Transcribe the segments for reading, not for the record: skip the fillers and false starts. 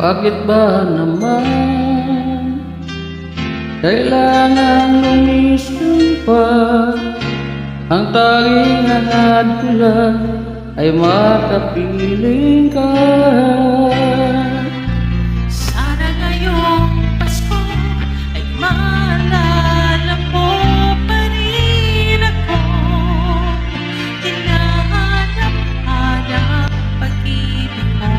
Bakit ba naman kailangan lumisan pa? Ang tanging hangad ko lang ay makapiling ka. Sana ngayong Pasko ay maalala mo pa rin ako. Hinahanap-hanap pag-ibig mo.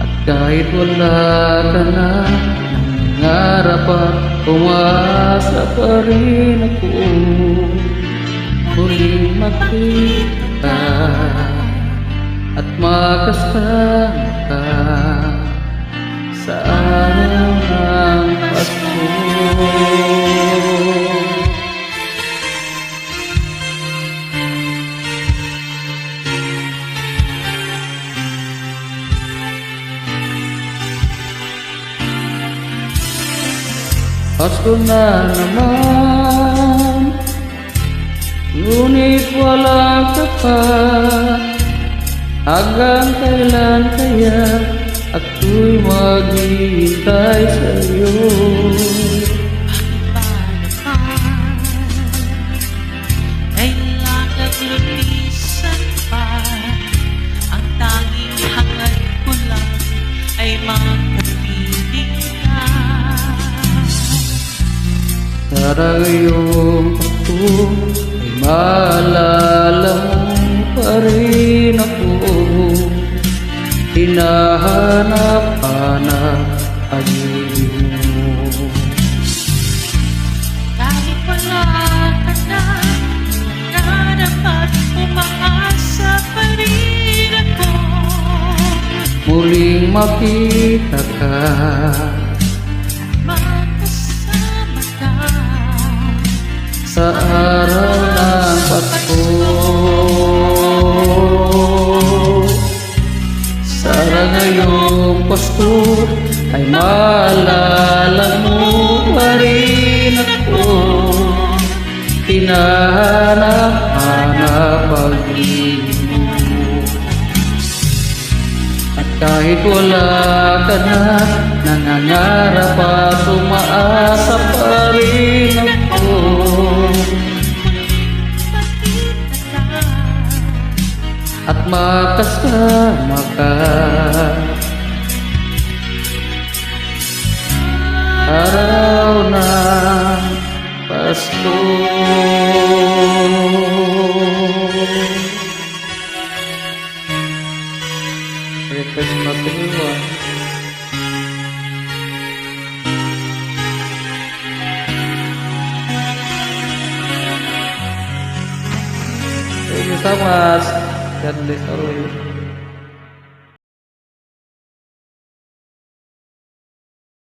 At kahit wala ka na, nangarap at umasa pa rin ako. Muling makita ka at makasama ka sa araw ng Pasko. Pasko na naman, ngunit wala ka pa. Hanggang kailan kaya ako'y maghihintay sa'yo? Bakit ba naman kailangan lumisan pa? Ang tanging hangad ko lang ay makapiling ka. Para ngayong Pasko ay maalala mo pa rin ako. Hinahanap-hanap pag-ibig mo. Kahit wala ka na, nangarap at umaasa pa rin ako. Muling makita ka, Makasama ka sa araw ng Pasko. Sana ngayong Pasko ay maalala mo pa rin ako. Hinahanap-hanap pag-ibig mo. At kahit wala ka na, nangangarap at umaasa pa rin ako. makita ka. At makasama ka araw ng Pasko. Merry Christmas everyone. Thank you so much. God bless always.